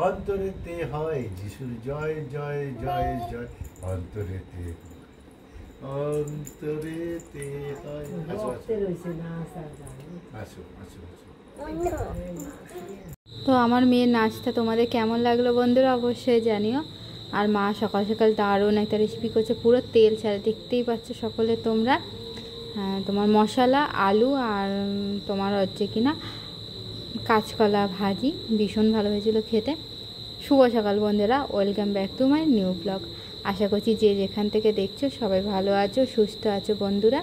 অন্তরেতে হয় যিশুর জয় জয় জয় জয়, অন্তরেতে অন্তরেতে হয়। আসো আসো আসো আসো। তো আমার মেয়ের নাচটা তোমাদের কেমন লাগলো বন্ধুরা অবশ্যই জানিও। আর মা সকাল সকাল দারুণ একটা রেসিপি করছে, পুরো তেল ছাড়া, দেখতেই পাচ্ছ সকলে তোমরা। তোমার মশলা, আলু আর তোমার হচ্ছে কিনা কাঁচকলা ভাজি, ভীষণ ভালো হয়েছিল খেতে। শুভ সকাল বন্ধুরা, welcome back to my new blog. আশা করছি যে যেখান থেকে দেখছো সবাই ভালো আছো, সুস্থ আছো বন্ধুরা।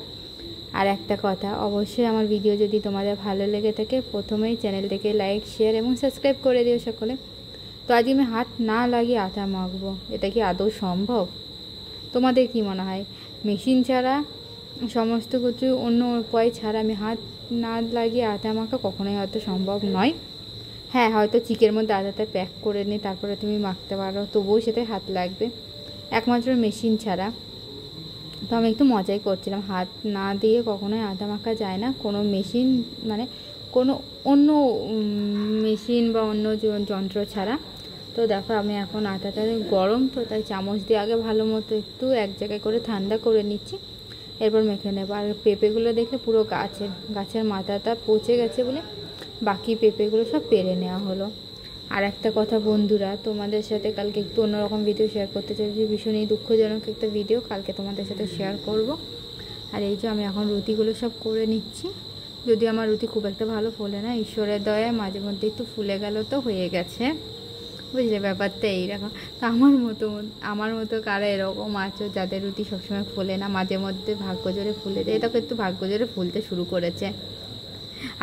আর একটা কথা, অবশ্যই আমার ভিডিও যদি তোমাদের ভালো লেগে থাকে প্রথমেই চ্যানেলটাকে লাইক, শেয়ার এবং সাবস্ক্রাইব করে দিও সকলে। তো আজকে আমি হাত না লাগিয়ে আটা মাখবো, এটা কি আদৌ সম্ভব? তোমাদের কি মনে হয়? মেশিন ছাড়া সমস্ত কিছু অন্য উপায় ছাড়া আমি হাত না লাগিয়ে আটা মাখা কখনোই হয়তো সম্ভব নয়। হ্যাঁ, হয়তো চিকের মধ্যে আটাটা প্যাক করে নিয়ে তারপরে তুমি মাখতে পারো, তবুও সেটাই হাত লাগবে, একমাত্র মেশিন ছাড়া। তো আমি একটু মজাই করছিলাম, হাত না দিয়ে কখনোই আটা মাখা যায় না কোনো মেশিন, মানে কোনো অন্য মেশিন বা অন্য যন্ত্র ছাড়া। তো দেখো আমি এখন আটাটা গরম, তো তাই চামচ দিয়ে আগে ভালো মতো একটু এক জায়গায় করে ঠান্ডা করে নিচ্ছি, এরপর মেখে নেবো। আর পেঁপেগুলো দেখলে পুরো গাছের মাথাটা পচে গেছে বলে বাকি পেঁপেগুলো সব পেরে নেওয়া হলো। আর একটা কথা বন্ধুরা, তোমাদের সাথে কালকে একটু অন্যরকম ভিডিও শেয়ার করতে চাইছি, ভীষণই দুঃখজনক একটা ভিডিও কালকে তোমাদের সাথে শেয়ার করব। আর এই যে আমি এখন রুটিগুলো সব করে নিচ্ছি, যদিও আমার রুটি খুব একটা ভালো ফোলে না, ঈশ্বরের দয়ায় মাঝে মধ্যে একটু ফুলে গেল, তো হয়ে গেছে, বুঝলে ব্যাপারটা এইরকম। তো আমার মতো কারা এরকম আছো যাদের রুটি সবসময় ফোলে না, মাঝে মধ্যে ভাগ্য জোরে ফুলে যায়, এটা একটু ভাগ্য জোরে ফুলতে শুরু করেছে।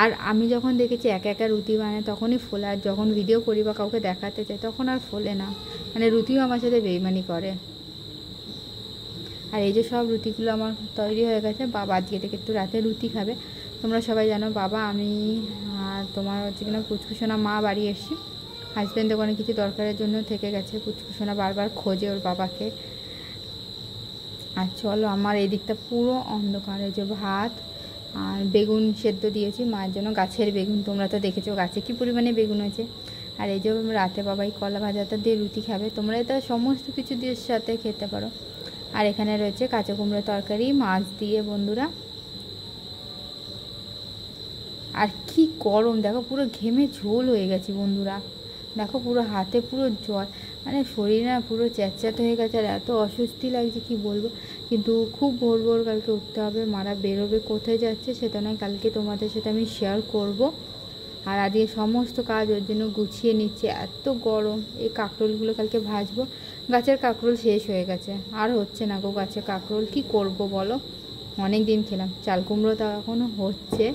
আর আমি যখন দেখেছি একা একা রুটি বানায় তখনই ফোলে, আর যখন ভিডিও করি বা কাউকে দেখাতে চাই তখন আর ফোলে না, মানে রুটিও আমার সাথে বেইমানি করে। আর এই যে সব রুটিগুলো আমার তৈরি হয়ে গেছে, বাবা আজকে থেকে একটু রাতে রুটি খাবে। তোমরা সবাই জানো বাবা, আমি আর তোমার হচ্ছে কিনা পুচকুসোনা মা বাড়ি এসছি, হাজব্যান্ড দোকানে কিছু দরকারের জন্য থেকে গেছে, পুচকুসোনা বারবার খোঁজে ওর বাবাকে। আর চলো, আমার এই দিকটা পুরো অন্ধকার, এই যে ভাত আর বেগুন সেদ্ধ দিয়েছি মায়ের জন্য, গাছের বেগুন, তোমরা তো দেখেছো গাছে কী পরিমাণে বেগুন হয়েছে। আর এই যে রাতে বাবাই কলা ভাজাটা দিয়ে রুটি খাবে, তোমরা এটা সমস্ত কিছু দিয়ে সাথে খেতে পারো। আর এখানে রয়েছে কাঁচা কুমড়ো তরকারি মাছ দিয়ে বন্ধুরা। আর কি গরম দেখো, পুরো ঘেমে ঝোল হয়ে গেছি বন্ধুরা, দেখো পুরো হাতে পুরো জল, মানে শরীর না পুরো চ্যাটচ্যাট হয়ে গেছে, আর এত অস্বস্তি লাগছে কি বলবো। কিন্তু খুব ভোর ভোর কালকে উঠতে হবে, মারা বেরোবে, কোথায় যাচ্ছে সেটা নয়, কালকে তোমাদের সাথে আমি শেয়ার করব। আর আজকে সমস্ত কাজ ওর জন্য গুছিয়ে নিচ্ছে, এত গরম। এই কাঁকরোলগুলো কালকে ভাজবো, গাছের কাঁকরোল শেষ হয়ে গেছে, আর হচ্ছে না গো গাছের কাঁকরোল, কি করব বলো, অনেক দিন খেলাম। চাল কুমড়ো তা এখনও হচ্ছে।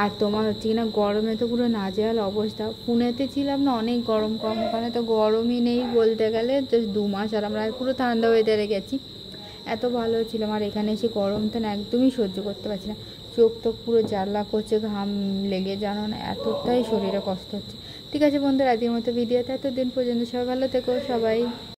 আর তোমার হচ্ছে কিনা গরমে তো পুরো নাজেহাল অবস্থা, পুনেতে ছিলাম না, অনেক গরম কম, ওখানে তো গরমই নেই বলতে গেলে, জাস্ট 2 মাস, আর আমরা পুরো ঠান্ডা ওয়েদারে গেছি, এত ভালো ছিলাম। আর এখানে এসে গরমটা না একদমই সহ্য করতে পারছি না, চোখ তো পুরো জ্বালা করছে, ঘাম লেগে, জানো না এতটাই শরীরে কষ্ট হচ্ছে। ঠিক আছে বন্ধুরা, আজকের মতো ভিডিওতে এতদিন পর্যন্ত, সবাই ভালো থেকো সবাই।